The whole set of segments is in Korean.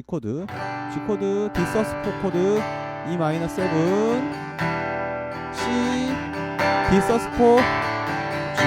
G코드, G코드, D-sus4 코드, E-7, C, D-sus4, G.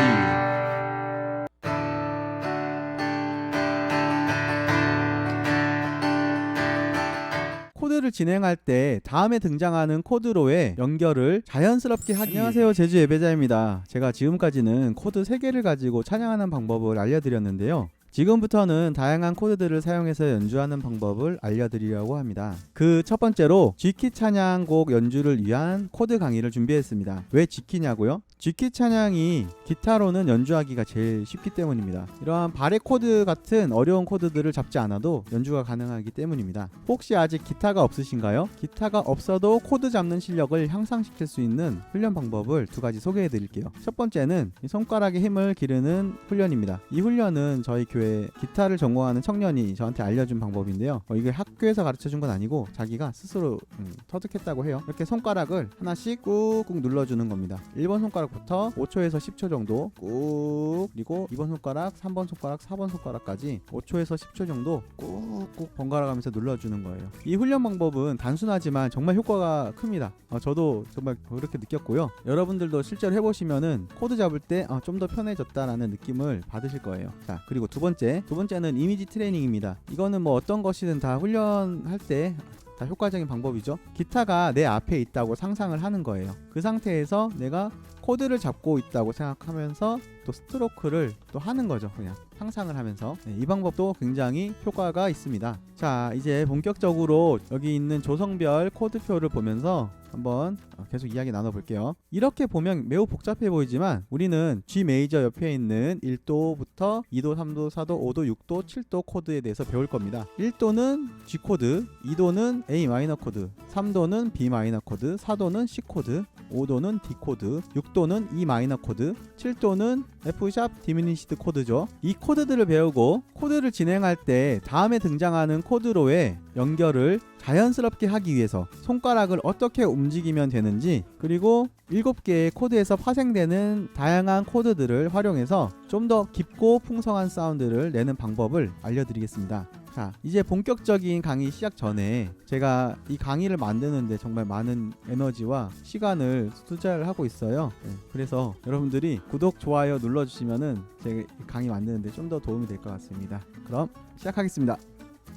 코드를 진행할 때 다음에 등장하는 코드로의 연결을 자연스럽게 하기. 안녕하세요, 제주 예배자입니다. 제가 지금까지는 코드 3개를 가지고 찬양하는 방법을 알려드렸는데요. 지금부터는 다양한 코드들을 사용해서 연주하는 방법을 알려드리려고 합니다. 그 첫 번째로 G키 찬양곡 연주를 위한 코드 강의를 준비했습니다. 왜 G키냐고요? G키 찬양이 기타로는 연주하기가 제일 쉽기 때문입니다. 이러한 바레 코드 같은 어려운 코드들을 잡지 않아도 연주가 가능하기 때문입니다. 혹시 아직 기타가 없으신가요? 기타가 없어도 코드 잡는 실력을 향상시킬 수 있는 훈련 방법을 2가지 소개해 드릴게요. 첫 번째는 손가락의 힘을 기르는 훈련입니다. 이 훈련은 저희 교회 기타를 전공하는 청년이 저한테 알려준 방법인데요. 이게 학교에서 가르쳐준 건 아니고 자기가 스스로 터득했다고 해요. 이렇게 손가락을 하나씩 꾹꾹 눌러주는 겁니다. 1번 손가락부터 5초에서 10초 정도 꾹, 그리고 2번 손가락, 3번 손가락, 4번 손가락까지 5초에서 10초 정도 꾹꾹 번갈아 가면서 눌러주는 거예요. 이 훈련 방법은 단순하지만 정말 효과가 큽니다. 저도 정말 그렇게 느꼈고요. 여러분들도 실제로 해보시면은 코드 잡을 때 좀 더 편해졌다라는 느낌을 받으실 거예요. 자, 그리고 두 번째는 이미지 트레이닝입니다. 이거는 뭐 어떤 것이든 다 훈련할 때 다 효과적인 방법이죠. 기타가 내 앞에 있다고 상상을 하는 거예요. 그 상태에서 내가 코드를 잡고 있다고 생각하면서 또 스트로크를 또 하는 거죠. 그냥 상상을 하면서. 이 방법도 굉장히 효과가 있습니다. 자, 이제 본격적으로 여기 있는 조성별 코드표를 보면서 한번 계속 이야기 나눠볼게요. 이렇게 보면 매우 복잡해 보이지만 우리는 G 메이저 옆에 있는 1도부터 2도, 3도, 4도, 5도, 6도, 7도 코드에 대해서 배울 겁니다. 1도는 G 코드, 2도는 A 마이너 코드, 3도는 B 마이너 코드, 4도는 C 코드, 5도는 D 코드, 6도는 E 마이너 코드, 7도는 F 샵 디미니시드 코드죠. 이 코드들을 배우고 코드를 진행할 때 다음에 등장하는 코드로의 연결을 자연스럽게 하기 위해서 손가락을 어떻게 움직이면 되는지, 그리고 7개의 코드에서 파생되는 다양한 코드들을 활용해서 좀 더 깊고 풍성한 사운드를 내는 방법을 알려드리겠습니다. 자, 이제 본격적인 강의 시작 전에 제가 이 강의를 만드는데 정말 많은 에너지와 시간을 투자를 하고 있어요. 그래서 여러분들이 구독, 좋아요 눌러주시면은 제가 강의 만드는데 좀 더 도움이 될 것 같습니다. 그럼 시작하겠습니다.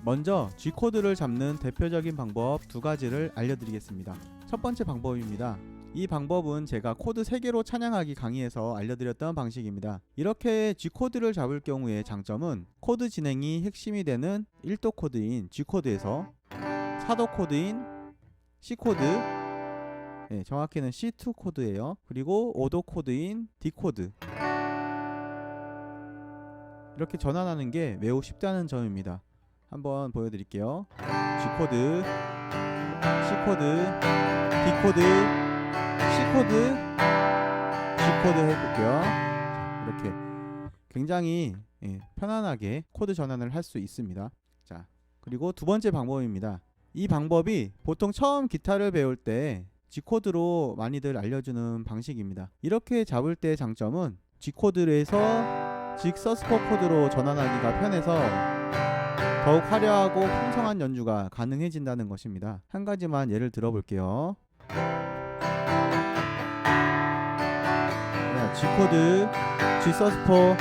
먼저 G코드를 잡는 대표적인 방법 2가지를 알려드리겠습니다. 첫 번째 방법입니다. 이 방법은 제가 코드 3개로 찬양하기 강의에서 알려드렸던 방식입니다. 이렇게 G코드를 잡을 경우의 장점은 코드 진행이 핵심이 되는 1도 코드인 G코드에서 4도 코드인 C코드, 정확히는 C2 코드예요. 그리고 5도 코드인 D코드, 이렇게 전환하는 게 매우 쉽다는 점입니다. 한번 보여드릴게요. G코드, C코드, D코드, C코드, G코드 해볼게요. 이렇게 굉장히 편안하게 코드 전환을 할 수 있습니다. 자, 그리고 두 번째 방법입니다. 이 방법이 보통 처음 기타를 배울 때 G코드로 많이들 알려주는 방식입니다. 이렇게 잡을 때의 장점은 G코드에서 G-sus4 코드로 전환하기가 편해서 더욱 화려하고 풍성한 연주가 가능해진다는 것입니다. 한 가지만 예를 들어볼게요. G코드, G-sus4,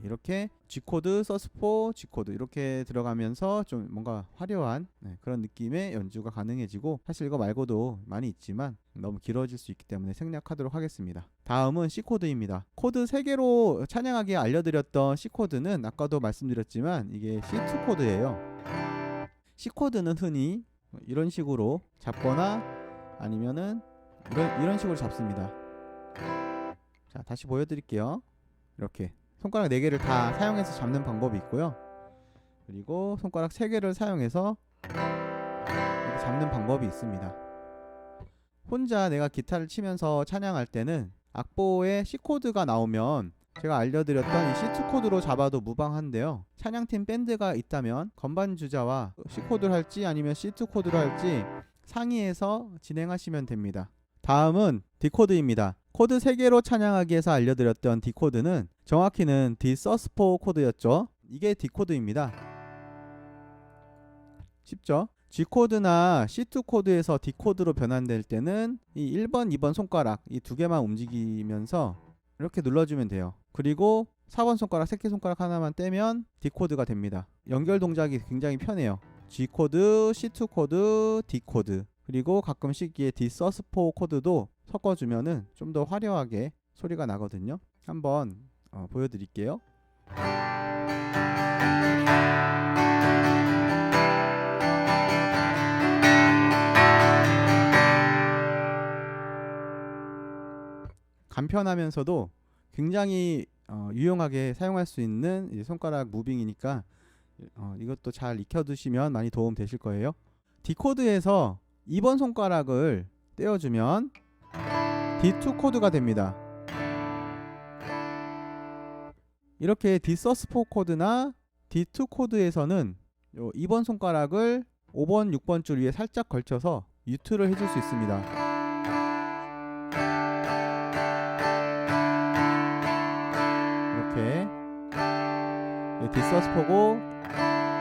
이렇게 G코드, sus4, G코드 이렇게 들어가면서 좀 뭔가 화려한 그런 느낌의 연주가 가능해지고, 사실 이거 말고도 많이 있지만 너무 길어질 수 있기 때문에 생략하도록 하겠습니다. 다음은 C코드입니다. 코드 3개로 찬양하게 알려드렸던 C코드는 아까도 말씀드렸지만 이게 C2 코드예요. C코드는 흔히 이런 식으로 잡거나 아니면은 이런 식으로 잡습니다. 자, 다시 보여드릴게요. 이렇게 손가락 4개를 다 사용해서 잡는 방법이 있고요. 그리고 손가락 3개를 사용해서 이렇게 잡는 방법이 있습니다. 혼자 내가 기타를 치면서 찬양할 때는 악보에 C코드가 나오면 제가 알려드렸던 이 C2 코드로 잡아도 무방한데요. 찬양팀 밴드가 있다면 건반 주자와 C코드를 할지 아니면 C2 코드로 할지 상의해서 진행하시면 됩니다. 다음은 D코드입니다. 코드 3개로 찬양하기에서 알려드렸던 D코드는 정확히는 Dsus4 코드였죠. 이게 D코드입니다. 쉽죠? G코드나 C2 코드에서 D코드로 변환될 때는 이 1번, 2번 손가락 이 두 개만 움직이면서 이렇게 눌러주면 돼요. 그리고 4번 손가락, 새끼손가락 하나만 떼면 D코드가 됩니다. 연결 동작이 굉장히 편해요. G코드, C2 코드, D코드, 그리고 가끔씩 이 Dsus4 코드도 섞어주면은 좀 더 화려하게 소리가 나거든요. 한번 보여드릴게요. 간편하면서도 굉장히 유용하게 사용할 수 있는 손가락 무빙이니까 이것도 잘 익혀두시면 많이 도움 되실 거예요. D코드에서 2번 손가락을 떼어주면 D2 코드가 됩니다. 이렇게 Dsus4 코드나 D2 코드에서는 2번 손가락을 5번, 6번 줄 위에 살짝 걸쳐서 뮤트를 해줄 수 있습니다. 이렇게 Dsus4고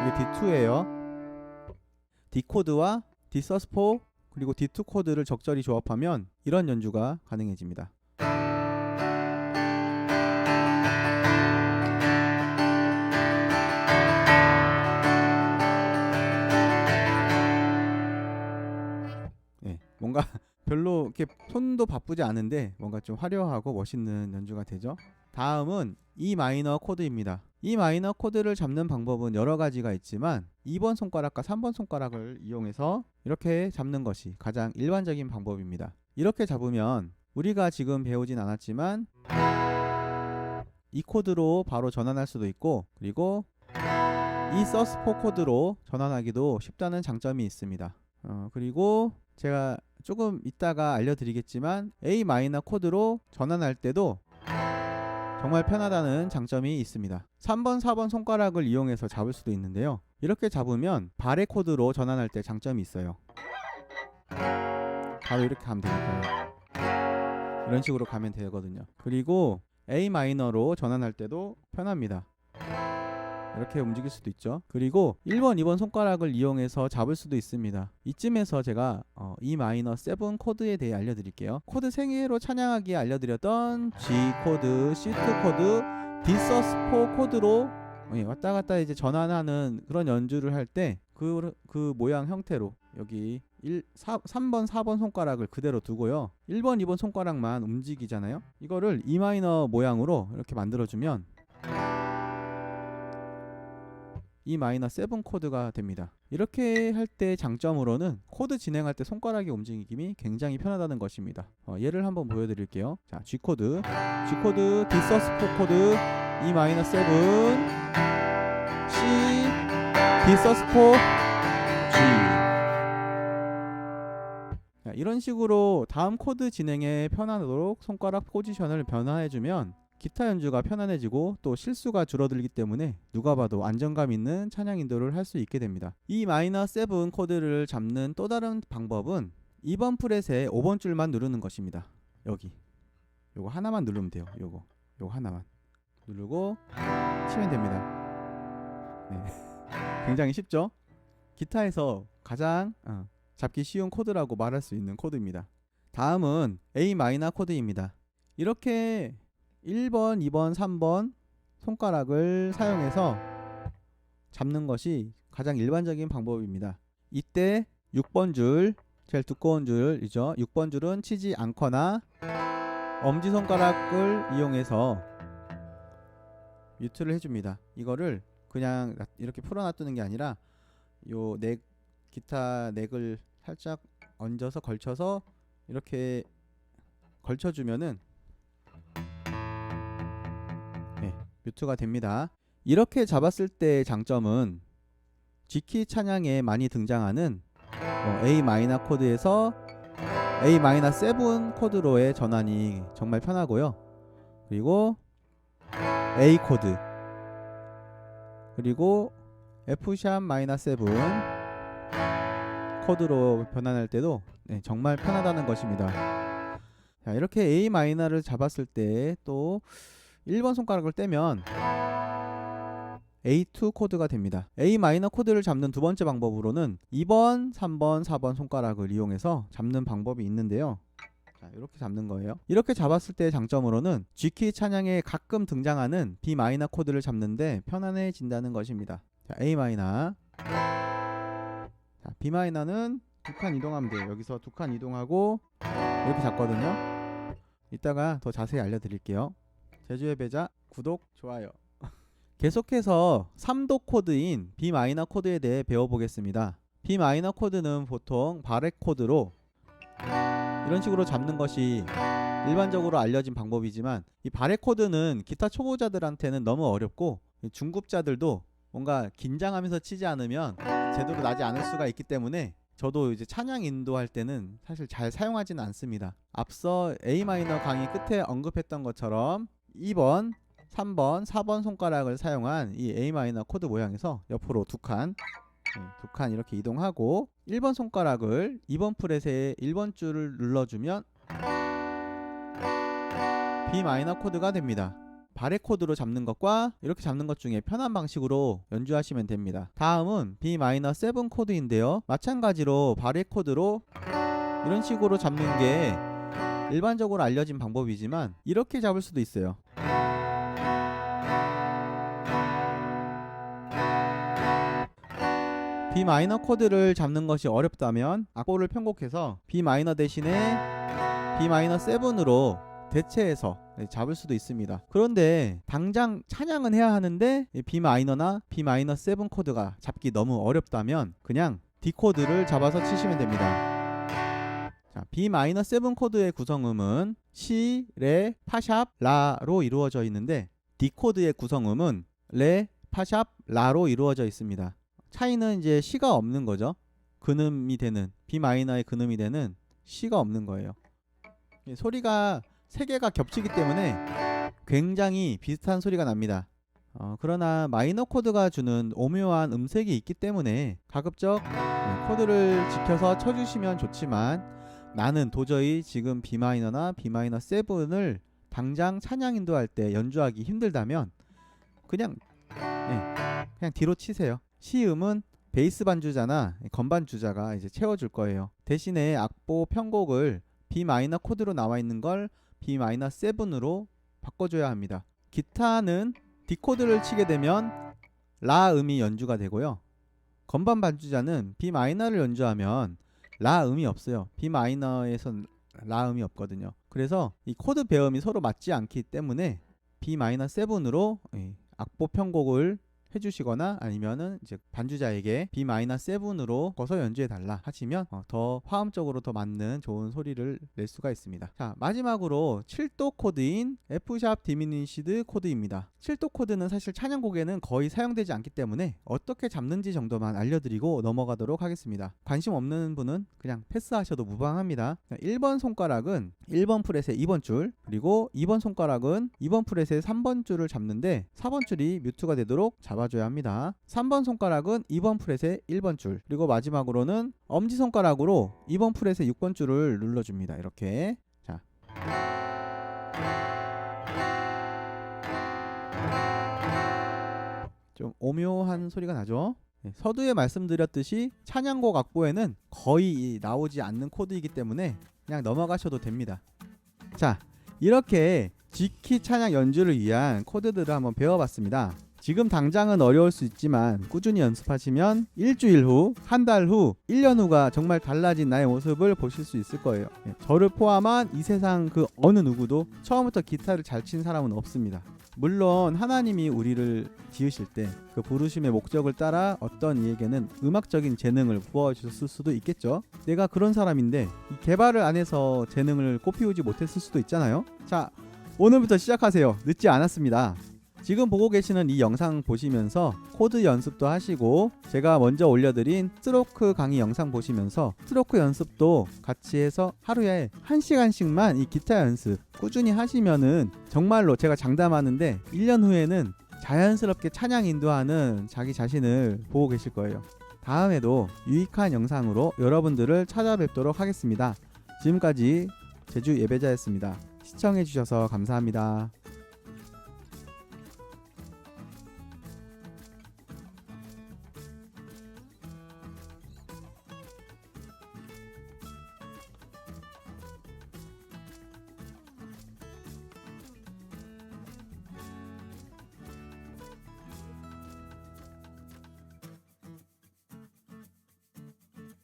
이게 D2예요. D코드와 Dsus4 그리고 D2 코드를 적절히 조합하면 이런 연주가 가능해집니다. 네, 뭔가 별로 이렇게 손도 바쁘지 않은데 뭔가 좀 화려하고 멋있는 연주가 되죠. 다음은 E 마이너 코드입니다. E 마이너 코드를 잡는 방법은 여러 가지가 있지만 2번 손가락과 3번 손가락을 이용해서 이렇게 잡는 것이 가장 일반적인 방법입니다. 이렇게 잡으면 우리가 지금 배우진 않았지만 이 코드로 바로 전환할 수도 있고, 그리고 이 sus4 코드로 전환하기도 쉽다는 장점이 있습니다. 그리고 제가 조금 이따가 알려드리겠지만 A 마이너 코드로 전환할 때도 정말 편하다는 장점이 있습니다. 3번, 4번 손가락을 이용해서 잡을 수도 있는데요. 이렇게 잡으면 바레 코드로 전환할 때 장점이 있어요. 바로 이렇게 가면 되니까요. 이런 식으로 가면 되거든요. 그리고 A 마이너로 전환할 때도 편합니다. 이렇게 움직일 수도 있죠. 그리고 1번, 2번 손가락을 이용해서 잡을 수도 있습니다. 이쯤에서 제가 E 마이너 7 코드에 대해 알려드릴게요. 코드 3개로 찬양하기에 알려드렸던 G 코드, C2 코드, Dsus4 코드로 왔다 갔다 이제 전환하는 그런 연주를 할 때 그 모양 형태로 여기 3번, 4번 손가락을 그대로 두고요. 1번, 2번 손가락만 움직이잖아요. 이거를 E 마이너 모양으로 이렇게 만들어주면 E 마이너 7 코드가 됩니다. 이렇게 할 때 장점으로는 코드 진행할 때 손가락의 움직임이 굉장히 편하다는 것입니다. 예를 한번 보여드릴게요. 자, G 코드, Dsus4 코드, E 마이너 7, C, Dsus4, G. 자, 이런 식으로 다음 코드 진행에 편하도록 손가락 포지션을 변화해주면 기타 연주가 편안해지고 또 실수가 줄어들기 때문에 누가 봐도 안정감 있는 찬양 인도를 할 수 있게 됩니다. 이 마이너 7 코드를 잡는 또 다른 방법은 2번 프렛에 5번 줄만 누르는 것입니다. 여기 요거 하나만 누르면 돼요. 요거 하나만 누르고 치면 됩니다. 네. 굉장히 쉽죠? 기타에서 가장 잡기 쉬운 코드라고 말할 수 있는 코드입니다. 다음은 A 마이너 코드입니다. 이렇게 1번, 2번, 3번 손가락을 사용해서 잡는 것이 가장 일반적인 방법입니다. 이때 6번 줄, 제일 두꺼운 줄이죠. 6번 줄은 치지 않거나 엄지손가락을 이용해서 뮤트를 해줍니다. 이거를 그냥 이렇게 풀어놔두는 게 아니라 요 기타 넥을 살짝 얹어서 걸쳐서 이렇게 걸쳐주면은 뮤트가 됩니다. 이렇게 잡았을 때의 장점은 G키 찬양에 많이 등장하는 A 마이너 코드에서 A 마이너 7 코드로의 전환이 정말 편하고요. 그리고 A 코드, 그리고 F# 마이너 7 코드로 변환할 때도 정말 편하다는 것입니다. 자, 이렇게 A 마이너를 잡았을 때 또 1번 손가락을 떼면 A2 코드가 됩니다. A 마이너 코드를 잡는 두 번째 방법으로는 2번, 3번, 4번 손가락을 이용해서 잡는 방법이 있는데요. 자, 이렇게 잡는 거예요. 이렇게 잡았을 때의 장점으로는 G키 찬양에 가끔 등장하는 B 마이너 코드를 잡는데 편안해진다는 것입니다. 자, A 마이너. 자, B 마이너는 두 칸 이동하면 돼요. 여기서 두 칸 이동하고 이렇게 잡거든요. 이따가 더 자세히 알려드릴게요. 제주의 배자 구독, 좋아요. 계속해서 3도 코드인 B 마이너 코드에 대해 배워보겠습니다. B 마이너 코드는 보통 바렛 코드로 이런 식으로 잡는 것이 일반적으로 알려진 방법이지만, 이 바렛 코드는 기타 초보자들한테는 너무 어렵고 중급자들도 뭔가 긴장하면서 치지 않으면 제대로 나지 않을 수가 있기 때문에 저도 이제 찬양 인도할 때는 사실 잘 사용하지는 않습니다. 앞서 A 마이너 강의 끝에 언급했던 것처럼 2번, 3번, 4번 손가락을 사용한 이 A 마이너 코드 모양에서 옆으로 두 칸 이렇게 이동하고 1번 손가락을 2번 프렛의 1번 줄을 눌러주면 B 마이너 코드가 됩니다. 바렛 코드로 잡는 것과 이렇게 잡는 것 중에 편한 방식으로 연주하시면 됩니다. 다음은 B 마이너 7 코드인데요. 마찬가지로 바렛 코드로 이런 식으로 잡는 게 일반적으로 알려진 방법이지만 이렇게 잡을 수도 있어요. B 마이너 코드를 잡는 것이 어렵다면 악보를 편곡해서 B 마이너 대신에 B 마이너 7으로 대체해서 잡을 수도 있습니다. 그런데 당장 찬양은 해야 하는데 B 마이너나 B 마이너 7 코드가 잡기 너무 어렵다면 그냥 D 코드를 잡아서 치시면 됩니다. 자, B 마이너 7 코드의 구성음은 시, 레, 파샵, 라로 이루어져 있는데 D 코드의 구성음은 레, 파샵, 라로 이루어져 있습니다. 차이는 이제 시가 없는 거죠. 근음이 되는 B 마이너의 근음이 되는 시가 없는 거예요. 소리가 세 개가 겹치기 때문에 굉장히 비슷한 소리가 납니다. 그러나 마이너 코드가 주는 오묘한 음색이 있기 때문에 가급적 코드를 지켜서 쳐주시면 좋지만, 나는 도저히 지금 B 마이너나 B 마이너 7을 당장 찬양 인도할 때 연주하기 힘들다면 그냥 뒤로 치세요. 시음은 베이스 반주자나 건반 주자가 이제 채워줄 거예요. 대신에 악보 편곡을 B 마이너 코드로 나와 있는 걸 B 마이너 7으로 바꿔줘야 합니다. 기타는 D 코드를 치게 되면 라 음이 연주가 되고요. 건반 반주자는 B 마이너를 연주하면 라 음이 없어요. B 마이너에선 라 음이 없거든요. 그래서 이 코드 배음이 서로 맞지 않기 때문에 B 마이너 7으로 악보 편곡을 해주시거나 아니면은 이제 반주자에게 B 마이너 7으로 거서 연주해 달라 하시면 더 화음적으로 더 맞는 좋은 소리를 낼 수가 있습니다. 자, 마지막으로 7도 코드인 F 샵 디미니시드 코드입니다. 7도 코드는 사실 찬양곡에는 거의 사용되지 않기 때문에 어떻게 잡는지 정도만 알려드리고 넘어가도록 하겠습니다. 관심 없는 분은 그냥 패스하셔도 무방합니다. 자, 1번 손가락은 1번 프렛의 2번 줄, 그리고 2번 손가락은 2번 프렛의 3번 줄을 잡는데 4번 줄이 뮤트가 되도록 잡아줘야 합니다. 3번 손가락은 2번 프렛의 1번 줄, 그리고 마지막으로는 엄지손가락으로 2번 프렛의 6번 줄을 눌러줍니다. 이렇게. 자, 좀 오묘한 소리가 나죠. 서두에 말씀드렸듯이 찬양곡 악보에는 거의 나오지 않는 코드이기 때문에 그냥 넘어가셔도 됩니다. 자, 이렇게 G키 찬양 연주를 위한 코드들을 한번 배워봤습니다. 지금 당장은 어려울 수 있지만 꾸준히 연습하시면 일주일 후, 한 달 후, 1년 후가 정말 달라진 나의 모습을 보실 수 있을 거예요. 저를 포함한 이 세상 그 어느 누구도 처음부터 기타를 잘 친 사람은 없습니다. 물론 하나님이 우리를 지으실 때 그 부르심의 목적을 따라 어떤 이에게는 음악적인 재능을 부어주셨을 수도 있겠죠. 내가 그런 사람인데 이 개발을 안 해서 재능을 꽃피우지 못했을 수도 있잖아요. 자, 오늘부터 시작하세요. 늦지 않았습니다. 지금 보고 계시는 이 영상 보시면서 코드 연습도 하시고, 제가 먼저 올려드린 스트로크 강의 영상 보시면서 스트로크 연습도 같이 해서 하루에 1시간씩만 이 기타 연습 꾸준히 하시면은 정말로 제가 장담하는데 1년 후에는 자연스럽게 찬양 인도하는 자기 자신을 보고 계실 거예요. 다음에도 유익한 영상으로 여러분들을 찾아뵙도록 하겠습니다. 지금까지 제주 예배자였습니다. 시청해주셔서 감사합니다.